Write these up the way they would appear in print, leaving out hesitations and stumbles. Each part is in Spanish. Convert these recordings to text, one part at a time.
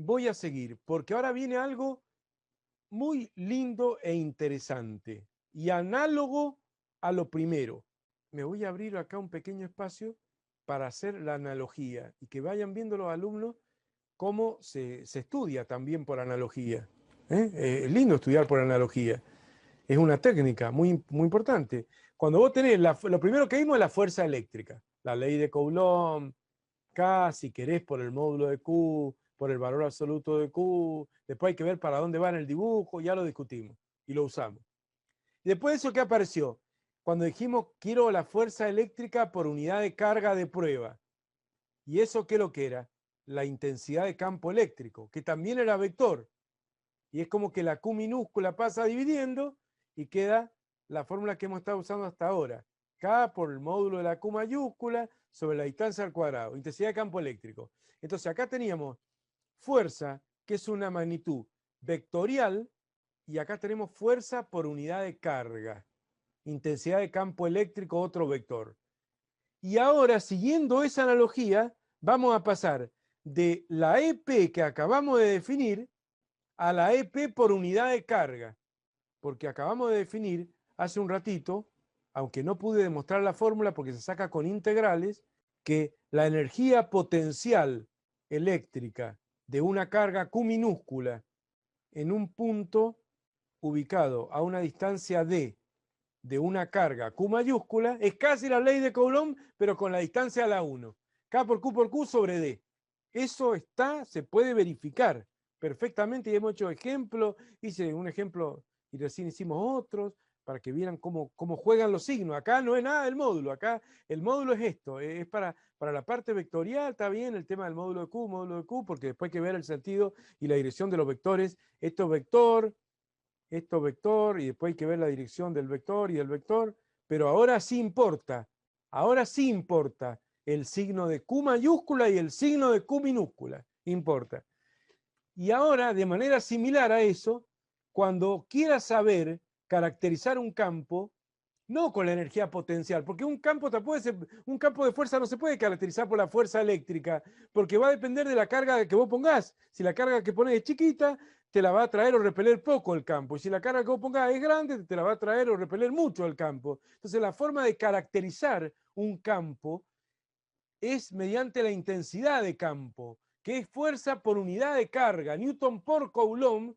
voy a seguir, porque ahora viene algo muy lindo e interesante y análogo a lo primero. Me voy a abrir acá un pequeño espacio para hacer la analogía y que vayan viendo los alumnos cómo se estudia también por analogía. Es lindo estudiar por analogía. Es una técnica muy importante. Cuando vos tenés, lo primero que vimos es la fuerza eléctrica, la ley de Coulomb, K, si querés, por el módulo de Q, por el valor absoluto de Q, después hay que ver para dónde va en el dibujo, ya lo discutimos y lo usamos. Y después de eso, ¿qué apareció? Cuando dijimos, quiero la fuerza eléctrica por unidad de carga de prueba. ¿Y eso qué es lo que era? La intensidad de campo eléctrico, que también era vector. Y es como que la Q minúscula pasa dividiendo y queda la fórmula que hemos estado usando hasta ahora. K por el módulo de la Q mayúscula sobre la distancia al cuadrado, intensidad de campo eléctrico. Entonces acá teníamos fuerza, que es una magnitud vectorial, y acá tenemos fuerza por unidad de carga. Intensidad de campo eléctrico, otro vector. Y ahora, siguiendo esa analogía, vamos a pasar de la EP que acabamos de definir a la EP por unidad de carga, porque acabamos de definir hace un ratito, aunque no pude demostrar la fórmula porque se saca con integrales, que la energía potencial eléctrica de una carga Q minúscula en un punto ubicado a una distancia D de una carga Q mayúscula es casi la ley de Coulomb, pero con la distancia a la 1. K por Q sobre D. Eso se puede verificar perfectamente y hemos hecho ejemplos. Hice un ejemplo y recién hicimos otros para que vieran cómo juegan los signos. Acá no es nada del módulo, acá el módulo es esto, es para la parte vectorial, está bien el tema del módulo de Q, porque después hay que ver el sentido y la dirección de los vectores. Esto vector, y después hay que ver la dirección del vector y del vector, pero ahora sí importa el signo de Q mayúscula y el signo de Q minúscula, importa. Y ahora, de manera similar a eso, cuando quieras saber caracterizar un campo, no con la energía potencial, porque un campo de fuerza no se puede caracterizar por la fuerza eléctrica, porque va a depender de la carga que vos pongas. Si la carga que pones es chiquita, te la va a traer o repeler poco el campo. Y si la carga que vos pongas es grande, te la va a traer o repeler mucho el campo. Entonces, la forma de caracterizar un campo es mediante la intensidad de campo, que es fuerza por unidad de carga, Newton por Coulomb,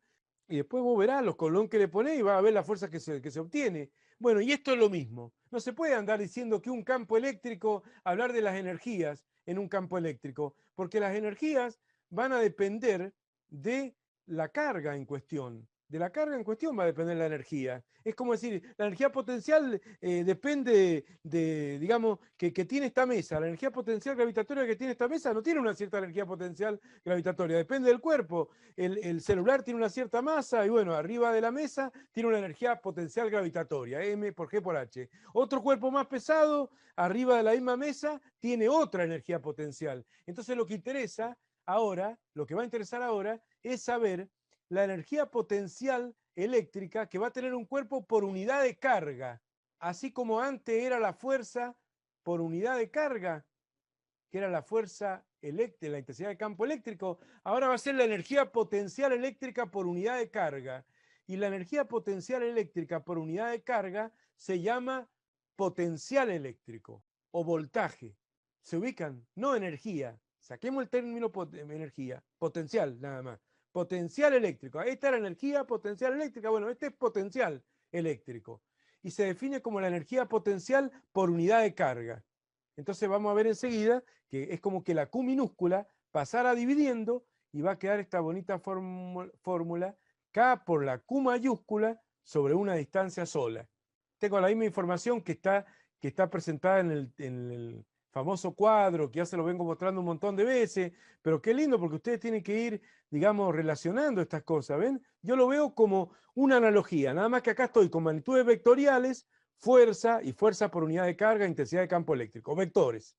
y después vos verás los Coulomb que le ponés y vas a ver la fuerza que se obtiene. Bueno, y esto es lo mismo. No se puede andar diciendo que un campo eléctrico, hablar de las energías en un campo eléctrico, porque las energías van a depender de la carga en cuestión. De la carga en cuestión va a depender la energía. Es como decir, la energía potencial depende digamos, que tiene esta mesa. La energía potencial gravitatoria que tiene esta mesa no tiene una cierta energía potencial gravitatoria, depende del cuerpo. El celular tiene una cierta masa y bueno, arriba de la mesa tiene una energía potencial gravitatoria, M por G por H. Otro cuerpo más pesado, arriba de la misma mesa, tiene otra energía potencial. Entonces lo que interesa ahora, lo que va a interesar ahora, es saber la energía potencial eléctrica que va a tener un cuerpo por unidad de carga, así como antes era la fuerza por unidad de carga, que era la fuerza eléctrica, la intensidad de campo eléctrico, ahora va a ser la energía potencial eléctrica por unidad de carga. Y la energía potencial eléctrica por unidad de carga se llama potencial eléctrico o voltaje. ¿Se ubican? No energía. Saquemos el término energía, potencial nada más. Potencial eléctrico. Esta era energía potencial eléctrica. Bueno, este es potencial eléctrico. Y se define como la energía potencial por unidad de carga. Entonces vamos a ver enseguida que es como que la Q minúscula pasara dividiendo y va a quedar esta bonita fórmula K por la Q mayúscula sobre una distancia sola. Tengo la misma información que está presentada en el famoso cuadro, que ya se lo vengo mostrando un montón de veces, pero qué lindo porque ustedes tienen que ir, digamos, relacionando estas cosas, ¿ven? Yo lo veo como una analogía, nada más que acá estoy con magnitudes vectoriales, fuerza y fuerza por unidad de carga, intensidad de campo eléctrico, vectores.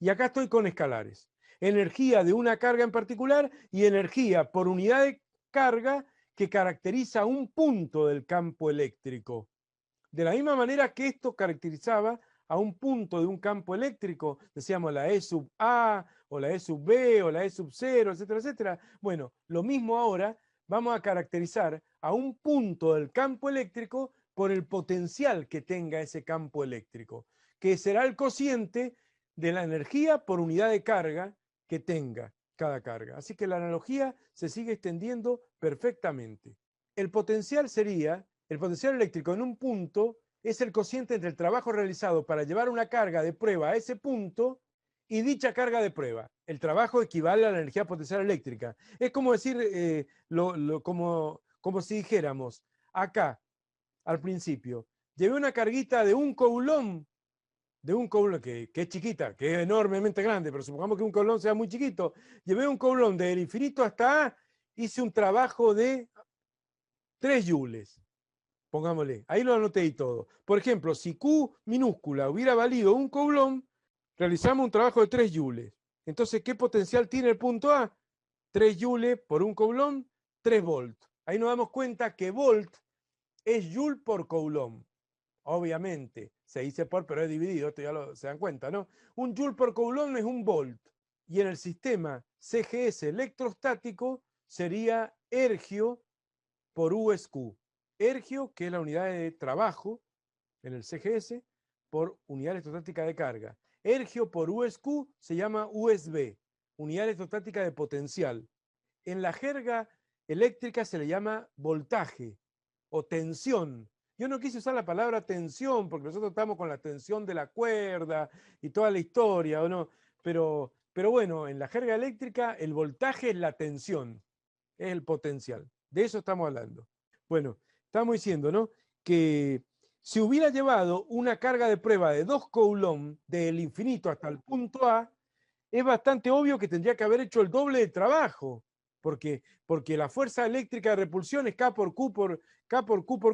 Y acá estoy con escalares. Energía de una carga en particular y energía por unidad de carga que caracteriza un punto del campo eléctrico. De la misma manera que esto caracterizaba a un punto de un campo eléctrico, decíamos la E sub A o la E sub B, o la E sub 0, etcétera, etcétera. Bueno, lo mismo ahora, vamos a caracterizar a un punto del campo eléctrico por el potencial que tenga ese campo eléctrico, que será el cociente de la energía por unidad de carga que tenga cada carga. Así que la analogía se sigue extendiendo perfectamente. El potencial eléctrico en un punto es el cociente entre el trabajo realizado para llevar una carga de prueba a ese punto y dicha carga de prueba. El trabajo equivale a la energía potencial eléctrica. Es como decir, como si dijéramos, acá, al principio, llevé una carguita de un coulomb que es chiquita, que es enormemente grande, pero supongamos que un coulomb sea muy chiquito, llevé un coulomb del infinito hasta A, hice un trabajo de 3 joules, pongámosle, ahí lo anoté y todo. Por ejemplo, si Q minúscula hubiera valido un coulomb, realizamos un trabajo de 3 joules. Entonces, ¿qué potencial tiene el punto A? 3 joules por un coulomb, 3 volts. Ahí nos damos cuenta que volt es joule por coulomb. Obviamente, se dice por, pero es dividido, esto ya se dan cuenta, ¿no? Un joule por coulomb es un volt. Y en el sistema CGS electrostático sería ergio por U es Q. Ergio, que es la unidad de trabajo en el CGS, por unidad electrostática de carga. Ergio por U es Q se llama USB, unidad electrostática de potencial. En la jerga eléctrica se le llama voltaje o tensión. Yo no quise usar la palabra tensión porque nosotros estamos con la tensión de la cuerda y toda la historia, ¿o no? Pero bueno, en la jerga eléctrica el voltaje es la tensión, es el potencial. De eso estamos hablando. Bueno, estamos diciendo, ¿no? Que si hubiera llevado una carga de prueba de 2 coulomb del infinito hasta el punto A, es bastante obvio que tendría que haber hecho el doble de trabajo, porque la fuerza eléctrica de repulsión es K por Q por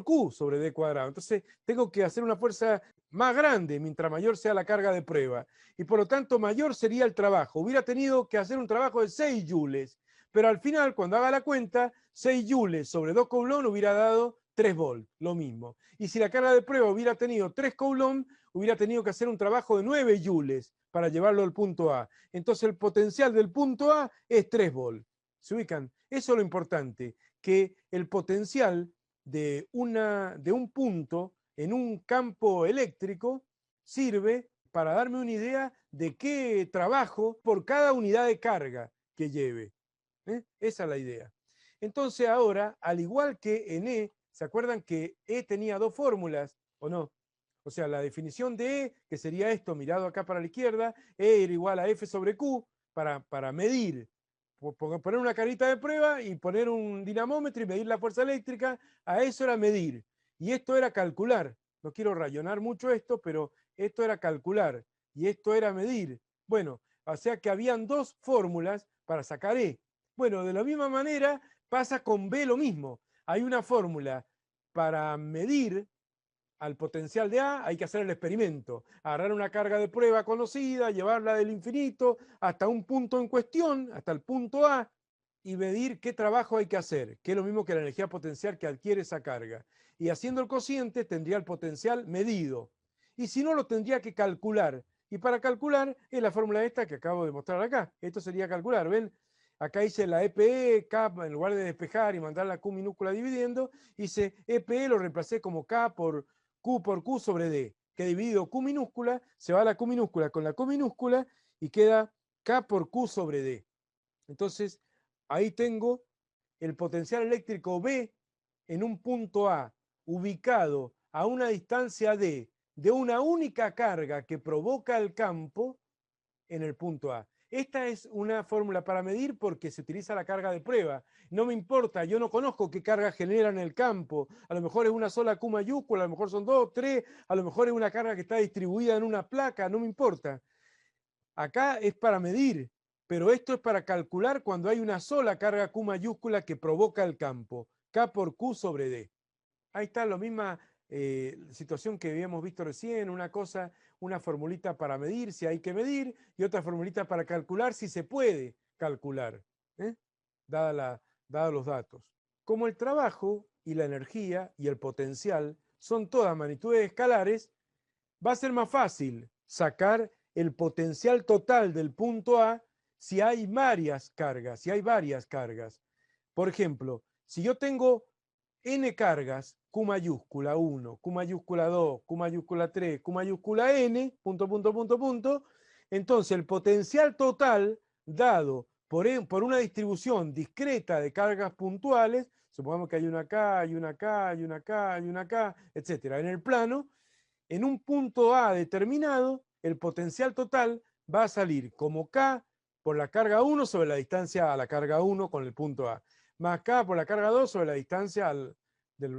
Q sobre D cuadrado. Entonces tengo que hacer una fuerza más grande mientras mayor sea la carga de prueba. Y por lo tanto mayor sería el trabajo. Hubiera tenido que hacer un trabajo de 6 joules, pero al final, cuando haga la cuenta, 6 joules sobre 2 coulomb hubiera dado 3 volts, lo mismo. Y si la carga de prueba hubiera tenido 3 coulomb, hubiera tenido que hacer un trabajo de 9 joules para llevarlo al punto A. Entonces el potencial del punto A es 3 volts. ¿Se ubican? Eso es lo importante, que el potencial de un punto en un campo eléctrico sirve para darme una idea de qué trabajo por cada unidad de carga que lleve. Esa es la idea. Entonces ahora, al igual que en E, ¿se acuerdan que E tenía 2 fórmulas o no? O sea, la definición de E, que sería esto mirado acá para la izquierda, E era igual a F sobre Q para medir. Poner una carita de prueba y poner un dinamómetro y medir la fuerza eléctrica, a eso era medir. Y esto era calcular. No quiero rayonar mucho esto, pero esto era calcular y esto era medir. Bueno, o sea que habían 2 fórmulas para sacar E. Bueno, de la misma manera pasa con B lo mismo. Hay una fórmula para medir al potencial de A, hay que hacer el experimento, agarrar una carga de prueba conocida, llevarla del infinito hasta un punto en cuestión, hasta el punto A, y medir qué trabajo hay que hacer, que es lo mismo que la energía potencial que adquiere esa carga. Y haciendo el cociente tendría el potencial medido. Y si no, lo tendría que calcular. Y para calcular es la fórmula esta que acabo de mostrar acá. Esto sería calcular, ¿ven? Acá hice la EPE, K, en lugar de despejar y mandar la Q minúscula dividiendo, hice EPE, lo reemplacé como K por Q sobre D, que dividido Q minúscula, se va a la Q minúscula con la Q minúscula y queda K por Q sobre D. Entonces, ahí tengo el potencial eléctrico B en un punto A, ubicado a una distancia D de una única carga que provoca el campo en el punto A. Esta es una fórmula para medir porque se utiliza la carga de prueba. No me importa, yo no conozco qué carga genera en el campo. A lo mejor es una sola Q mayúscula, a lo mejor son 2, 3, a lo mejor es una carga que está distribuida en una placa, no me importa. Acá es para medir, pero esto es para calcular cuando hay una sola carga Q mayúscula que provoca el campo. K por Q sobre D. Ahí está la misma situación que habíamos visto recién, una formulita para medir si hay que medir y otra formulita para calcular si se puede calcular, ¿eh? Dada los datos. Como el trabajo y la energía y el potencial son todas magnitudes escalares, va a ser más fácil sacar el potencial total del punto A si hay varias cargas, Por ejemplo, si yo tengo n cargas, Q mayúscula 1, Q mayúscula 2, Q mayúscula 3, Q mayúscula n, punto, entonces el potencial total dado por una distribución discreta de cargas puntuales, supongamos que hay una acá, hay una acá, hay una acá, hay una acá, etcétera, en el plano, en un punto A determinado, el potencial total va a salir como K por la carga 1 sobre la distancia a la carga 1 con el punto A, más K por la carga 2 sobre la distancia de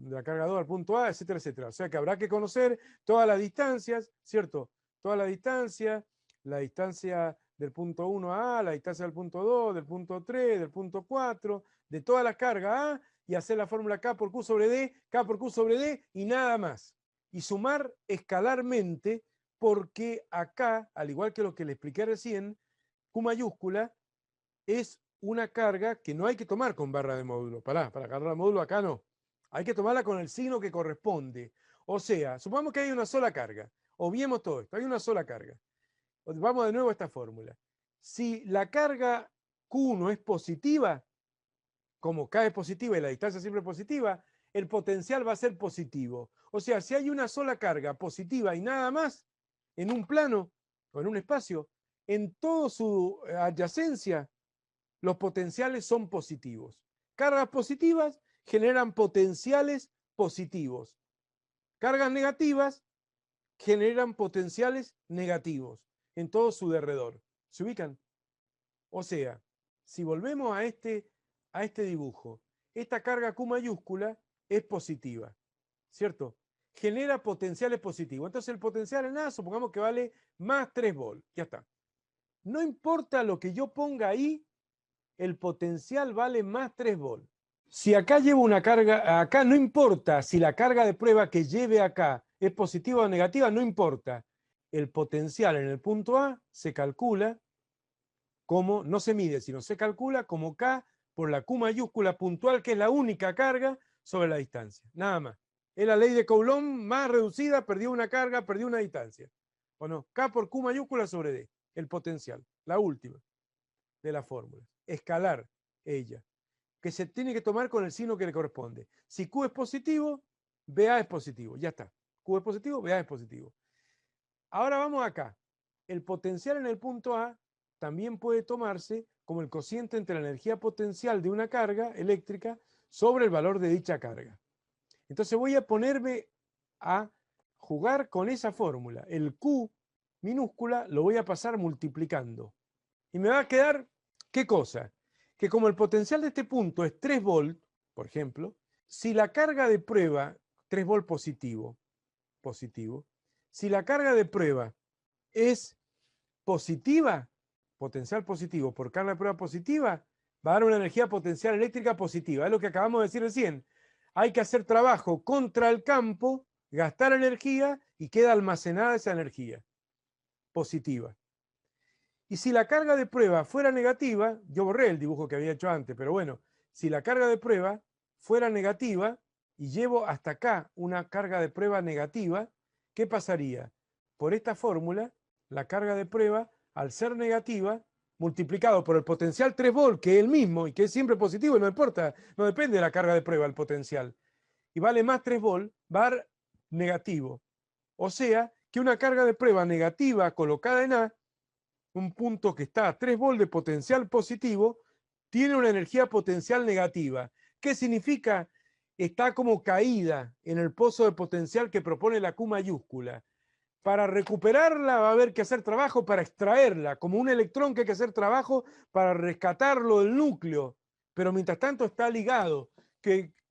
la carga 2 al punto A, etcétera, etcétera. O sea que habrá que conocer todas las distancias, ¿cierto? Todas las distancias, la distancia del punto 1 a A, la distancia del punto 2, del punto 3, del punto 4, de toda la carga A, y hacer la fórmula K por Q sobre D, K por Q sobre D, y nada más. Y sumar escalarmente, porque acá, al igual que lo que le expliqué recién, Q mayúscula es una carga que no hay que tomar con barra de módulo. Para agarrar el módulo acá no. Hay que tomarla con el signo que corresponde. O sea, supongamos que hay una sola carga. Obviemos todo esto. Hay una sola carga. Vamos de nuevo a esta fórmula. Si la carga Q1 es positiva, como K es positiva y la distancia siempre es positiva, el potencial va a ser positivo. O sea, si hay una sola carga positiva y nada más en un plano o en un espacio, en toda su adyacencia, los potenciales son positivos. Cargas positivas generan potenciales positivos. Cargas negativas generan potenciales negativos en todo su derredor. ¿Se ubican? O sea, si volvemos a este dibujo, esta carga Q mayúscula es positiva, ¿cierto? Genera potenciales positivos. Entonces el potencial en A, supongamos que vale más 3 volts. Ya está. No importa lo que yo ponga ahí, el potencial vale más 3 volts. Si acá llevo una carga, acá no importa si la carga de prueba que lleve acá es positiva o negativa, no importa. El potencial en el punto A se calcula como, no se mide, sino se calcula como K por la Q mayúscula puntual, que es la única carga sobre la distancia. Nada más. Es la ley de Coulomb más reducida, perdió una carga, perdió una distancia. ¿O no? K por Q mayúscula sobre D, el potencial, la última de la fórmula. Escalar ella, que se tiene que tomar con el signo que le corresponde. Si Q es positivo, BA es positivo. Ya está. Q es positivo, BA es positivo. Ahora vamos acá. El potencial en el punto A también puede tomarse como el cociente entre la energía potencial de una carga eléctrica sobre el valor de dicha carga. Entonces voy a ponerme a jugar con esa fórmula. El Q minúscula lo voy a pasar multiplicando. Y me va a quedar, ¿qué cosa? Que como el potencial de este punto es 3 volts, por ejemplo, si la carga de prueba, 3 volts positivo, si la carga de prueba es positiva, potencial positivo por carga de prueba positiva, va a dar una energía potencial eléctrica positiva. Es lo que acabamos de decir recién. Hay que hacer trabajo contra el campo, gastar energía y queda almacenada esa energía positiva. Y si la carga de prueba fuera negativa, yo borré el dibujo que había hecho antes, pero bueno, si la carga de prueba fuera negativa y llevo hasta acá una carga de prueba negativa, ¿qué pasaría? Por esta fórmula, la carga de prueba, al ser negativa, multiplicado por el potencial 3 volts, que es el mismo y que es siempre positivo, no importa, no depende de la carga de prueba el potencial, y vale más 3 volts, va a dar negativo. O sea, que una carga de prueba negativa colocada en A, un punto que está a 3 volts de potencial positivo, tiene una energía potencial negativa. ¿Qué significa? Está como caída en el pozo de potencial que propone la Q mayúscula. Para recuperarla va a haber que hacer trabajo para extraerla, como un electrón que hay que hacer trabajo para rescatarlo del núcleo. Pero mientras tanto está ligado.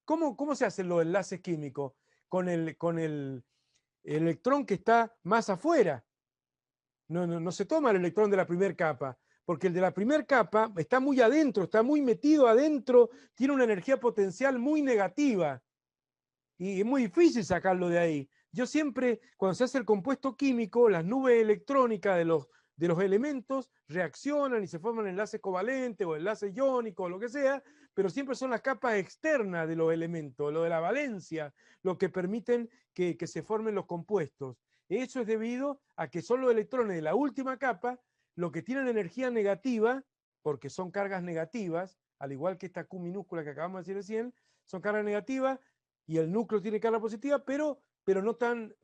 ¿Cómo se hacen los enlaces químicos? Con el electrón que está más afuera. No se toma el electrón de la primera capa, porque el de la primera capa está muy adentro, está muy metido adentro, tiene una energía potencial muy negativa y es muy difícil sacarlo de ahí. Yo siempre, cuando se hace el compuesto químico, las nubes electrónicas de los elementos reaccionan y se forman enlaces covalentes o enlaces iónicos o lo que sea, pero siempre son las capas externas de los elementos, lo de la valencia, lo que permiten que se formen los compuestos. Eso es debido a que son los electrones de la última capa lo que tienen energía negativa, porque son cargas negativas, al igual que esta Q minúscula que acabamos de decir recién, son cargas negativas, y el núcleo tiene carga positiva, pero no tan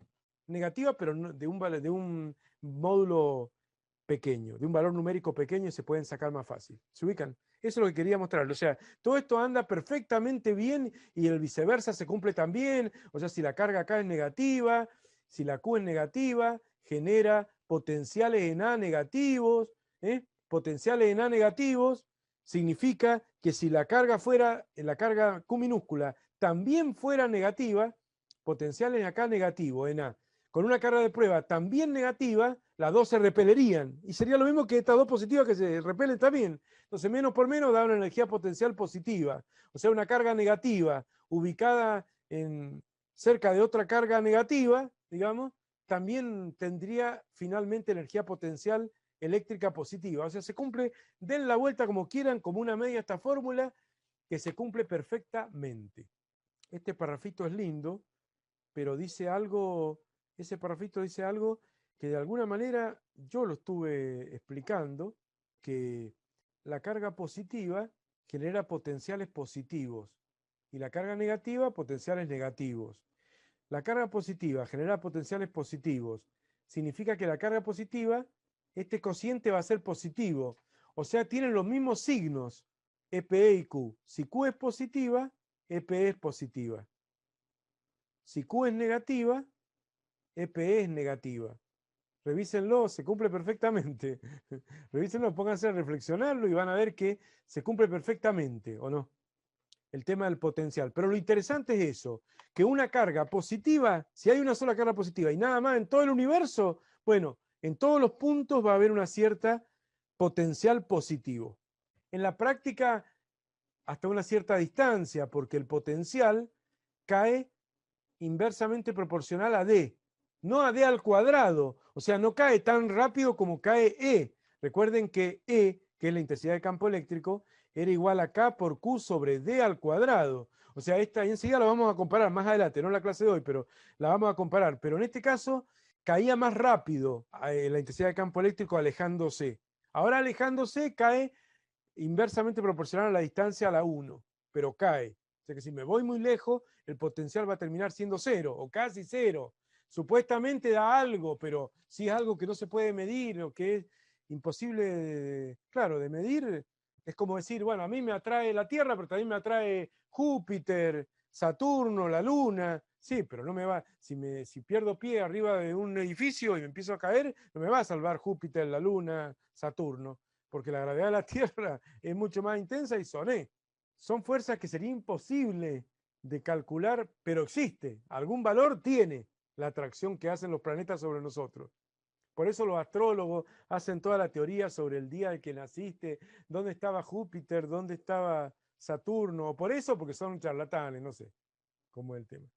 negativa, pero de un módulo pequeño, de un valor numérico pequeño, y se pueden sacar más fácil. ¿Se ubican? Eso es lo que quería mostrarles. O sea, todo esto anda perfectamente bien y el viceversa se cumple también. O sea, si la carga acá es negativa, si la Q es negativa, genera potenciales en A negativos. Potenciales en A negativos significa que si la carga fuera, la carga Q minúscula también fuera negativa, potenciales acá negativos en A, con una carga de prueba también negativa, las dos se repelerían. Y sería lo mismo que estas dos positivas que se repelen también. Entonces, menos por menos da una energía potencial positiva. O sea, una carga negativa ubicada cerca de otra carga negativa, digamos, también tendría finalmente energía potencial eléctrica positiva. O sea, se cumple, den la vuelta como quieran, como una media esta fórmula, que se cumple perfectamente. Este parrafito es lindo, pero dice algo, ese parrafito dice algo que de alguna manera yo lo estuve explicando, que la carga positiva genera potenciales positivos y la carga negativa potenciales negativos. La carga positiva genera potenciales positivos. Significa que la carga positiva, este cociente va a ser positivo. O sea, tienen los mismos signos, EPE y Q. Si Q es positiva, EPE es positiva. Si Q es negativa, EPE es negativa. Revísenlo, se cumple perfectamente. Revísenlo, pónganse a reflexionarlo y van a ver que se cumple perfectamente, ¿o no? El tema del potencial. Pero lo interesante es eso, que una carga positiva, si hay una sola carga positiva y nada más en todo el universo, bueno, en todos los puntos va a haber una cierta potencial positivo. En la práctica, hasta una cierta distancia, porque el potencial cae inversamente proporcional a D, no a D al cuadrado, o sea, no cae tan rápido como cae E. Recuerden que E, que es la intensidad de campo eléctrico, era igual a K por Q sobre D al cuadrado. O sea, esta enseguida la vamos a comparar más adelante, no en la clase de hoy, pero la vamos a comparar. Pero en este caso caía más rápido la intensidad de campo eléctrico alejándose. Ahora alejándose cae inversamente proporcional a la distancia a la 1, pero cae. O sea que si me voy muy lejos, el potencial va a terminar siendo 0 o casi 0. Supuestamente da algo, pero si es algo que no se puede medir o que es imposible, claro, de medir, es como decir, bueno, a mí me atrae la Tierra, pero también me atrae Júpiter, Saturno, la Luna. Sí, pero no me va, si pierdo pie arriba de un edificio y me empiezo a caer, no me va a salvar Júpiter, la Luna, Saturno, porque la gravedad de la Tierra es mucho más intensa y son fuerzas que sería imposible de calcular, pero existe, algún valor tiene la atracción que hacen los planetas sobre nosotros. Por eso los astrólogos hacen toda la teoría sobre el día en que naciste, dónde estaba Júpiter, dónde estaba Saturno, o por eso, porque son charlatanes, no sé cómo es el tema.